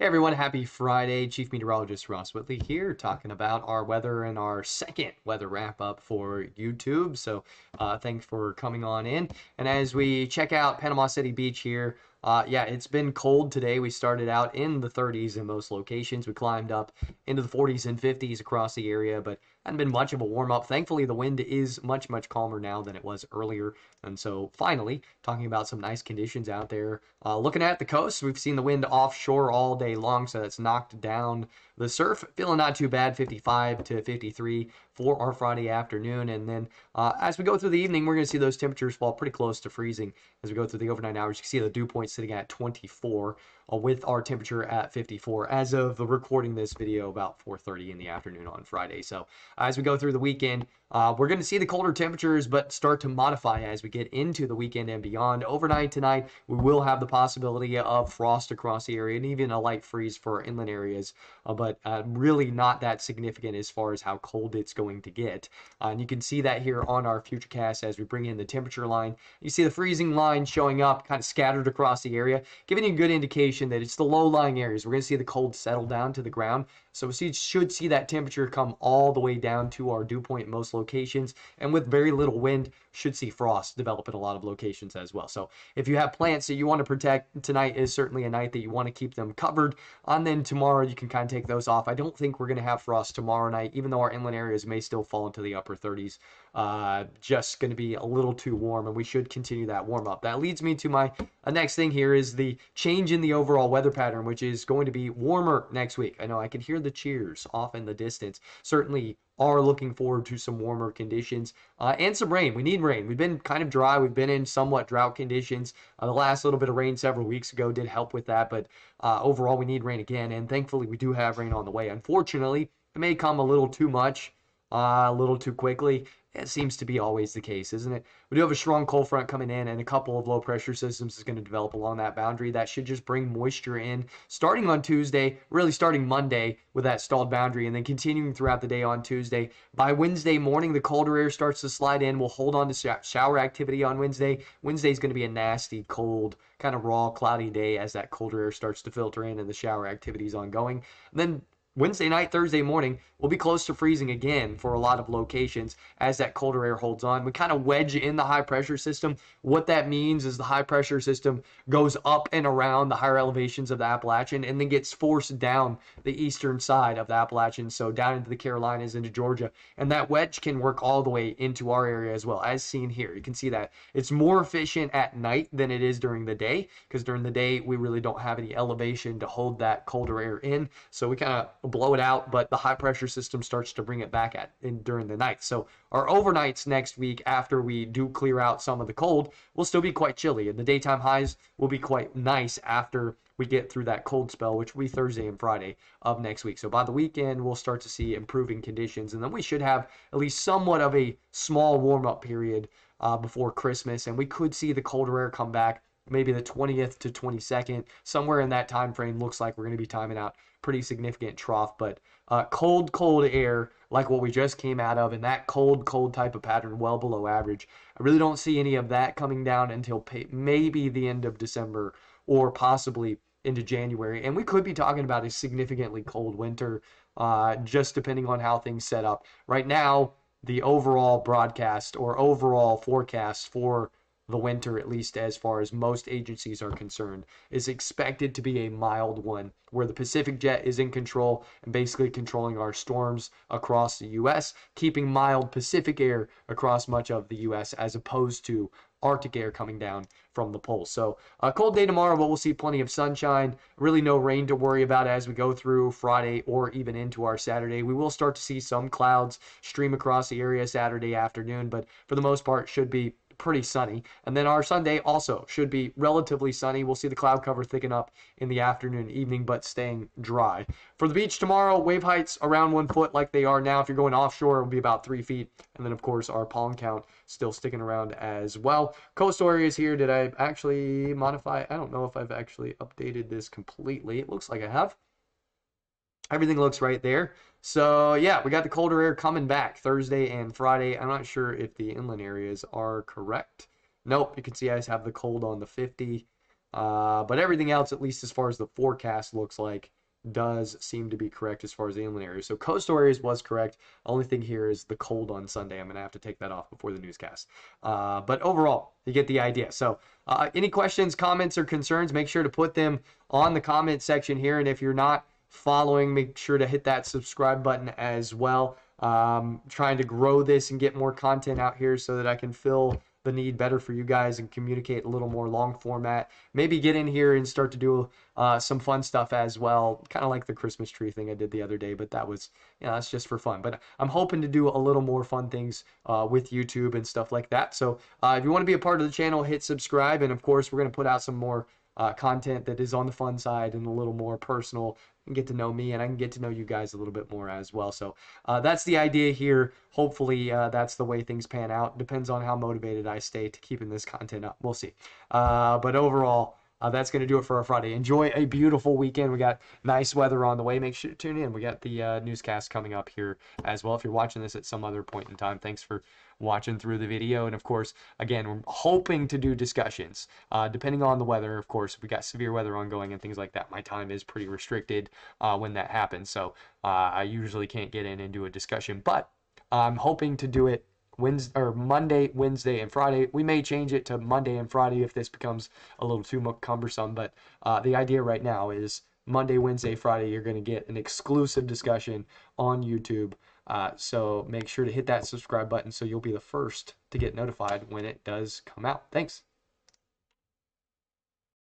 Hey everyone, happy Friday. Chief Meteorologist Ross Whitley here, talking about our weather and our second weather wrap up for YouTube. So thanks for coming on in. And as we check out Panama City Beach here, yeah, it's been cold today. We started out in the 30s in most locations. We climbed up into the 40s and 50s across the area, but hadn't been much of a warm up. Thankfully, the wind is much calmer now than it was earlier. And so finally, talking about some nice conditions out there. Looking at the coast, we've seen the wind offshore all day long, so that's knocked down the surf. Feeling not too bad, 55 to 53 for our Friday afternoon. And then as we go through the evening, we're going to see those temperatures fall pretty close to freezing as we go through the overnight hours. You can see the dew point sitting at 24 with our temperature at 54 as of recording this video about 4:30 in the afternoon on Friday. So as we go through the weekend, we're going to see the colder temperatures, but start to modify as we get into the weekend and beyond. Overnight tonight, we will have the possibility of frost across the area and even a light freeze for our inland areas, but really not that significant as far as how cold it's going to get. And you can see that here on our futurecast as we bring in the temperature line. You see the freezing line showing up kind of scattered across the area, giving you a good indication that it's the low-lying areas. We're going to see the cold settle down to the ground. So we should see that temperature come all the way down to our dew point in most locations. And with very little wind, should see frost develop in a lot of locations as well. So if you have plants that you want to protect, tonight is certainly a night that you want to keep them covered. And then tomorrow you can kind of take those off. I don't think we're going to have frost tomorrow night, even though our inland areas may still fall into the upper 30s. Just going to be a little too warm, and we should continue that warm up. That leads me to my next thing here is the change in the overall weather pattern, which is going to be warmer next week. I know I can hear the cheers off in the distance. Certainly are looking forward to some warmer conditions and some rain. We need rain. We've been kind of dry. We've been in somewhat drought conditions. The last little bit of rain several weeks ago did help with that, but overall we need rain again, and thankfully we do have rain on the way. Unfortunately, it may come a little too much, a little too quickly. It seems to be always the case, isn't it? We do have a strong cold front coming in, and a couple of low pressure systems is going to develop along that boundary. That should just bring moisture in starting on Tuesday, really starting Monday with that stalled boundary, and then continuing throughout the day on Tuesday. By Wednesday morning, the colder air starts to slide in. We'll hold on to shower activity on Wednesday. Wednesday is going to be a nasty, cold, kind of raw, cloudy day as that colder air starts to filter in and the shower activity is ongoing. And then Wednesday night, Thursday morning, we'll be close to freezing again for a lot of locations as that colder air holds on. We kind of wedge in the high pressure system. What that means is the high pressure system goes up and around the higher elevations of the Appalachian and then gets forced down the eastern side of the Appalachian, so down into the Carolinas, into Georgia. And that wedge can work all the way into our area as well, as seen here. You can see that it's more efficient at night than it is during the day, because during the day we really don't have any elevation to hold that colder air in. So we kind of blow it out, but the high pressure system starts to bring it back during the night. So our overnights next week, after we do clear out some of the cold, will still be quite chilly, and the daytime highs will be quite nice after we get through that cold spell, which will be Thursday and Friday of next week. So by the weekend, we'll start to see improving conditions, and then we should have at least somewhat of a small warm-up period before Christmas, and we could see the colder air come back maybe the 20th to 22nd, somewhere in that time frame. Looks like we're going to be timing out pretty significant trough, but cold air like what we just came out of, and that cold type of pattern well below average. I really don't see any of that coming down until maybe the end of December or possibly into January, and we could be talking about a significantly cold winter, just depending on how things set up. Right now, the overall broadcast or overall forecast for the winter, at least as far as most agencies are concerned, is expected to be a mild one, where the Pacific Jet is in control and basically controlling our storms across the U.S., keeping mild Pacific air across much of the U.S. as opposed to Arctic air coming down from the poles. So a cold day tomorrow, but we'll see plenty of sunshine. Really no rain to worry about as we go through Friday or even into our Saturday. We will start to see some clouds stream across the area Saturday afternoon, but for the most part should be pretty sunny. And then our Sunday also should be relatively sunny. We'll see the cloud cover thicken up in the afternoon and evening, but staying dry. For the beach tomorrow, wave heights around 1 foot like they are now. If you're going offshore, it'll be about 3 feet. And then, of course, our palm count still sticking around as well. Coastal areas here, did I actually modify? I don't know if I've actually updated this completely. It looks like I have. Everything looks right there. So, yeah, we got the colder air coming back Thursday and Friday. I'm not sure if the inland areas are correct. Nope, you can see I have the cold on the 50. But everything else, at least as far as the forecast looks like, does seem to be correct as far as the inland areas. So coastal areas was correct. Only thing here is the cold on Sunday. I'm going to have to take that off before the newscast. But overall, you get the idea. So any questions, comments, or concerns, make sure to put them on the comment section here. And if you're not following, make sure to hit that subscribe button as well. Trying to grow this and get more content out here so that I can fill the need better for you guys and communicate a little more long format. Maybe get in here and start to do some fun stuff as well, kind of like the Christmas tree thing I did the other day, but that was, that's just for fun. But I'm hoping to do a little more fun things with YouTube and stuff like that. So if you want to be a part of the channel, hit subscribe. And of course, we're going to put out some more content that is on the fun side and a little more personal, and get to know me, and I can get to know you guys a little bit more as well. So that's the idea here. Hopefully that's the way things pan out. Depends on how motivated I stay to keeping this content up. We'll see. But overall, that's going to do it for our Friday. Enjoy a beautiful weekend. We got nice weather on the way. Make sure to tune in. We got the newscast coming up here as well. If you're watching this at some other point in time, thanks for watching through the video. And of course, again, we're hoping to do discussions depending on the weather. Of course, if we got severe weather ongoing and things like that, my time is pretty restricted when that happens. So I usually can't get in and do a discussion, but I'm hoping to do it Wednesday or Monday, Wednesday, and Friday. We may change it to Monday and Friday if this becomes a little too cumbersome, but the idea right now is Monday, Wednesday, Friday, you're going to get an exclusive discussion on YouTube. So make sure to hit that subscribe button so you'll be the first to get notified when it does come out. Thanks.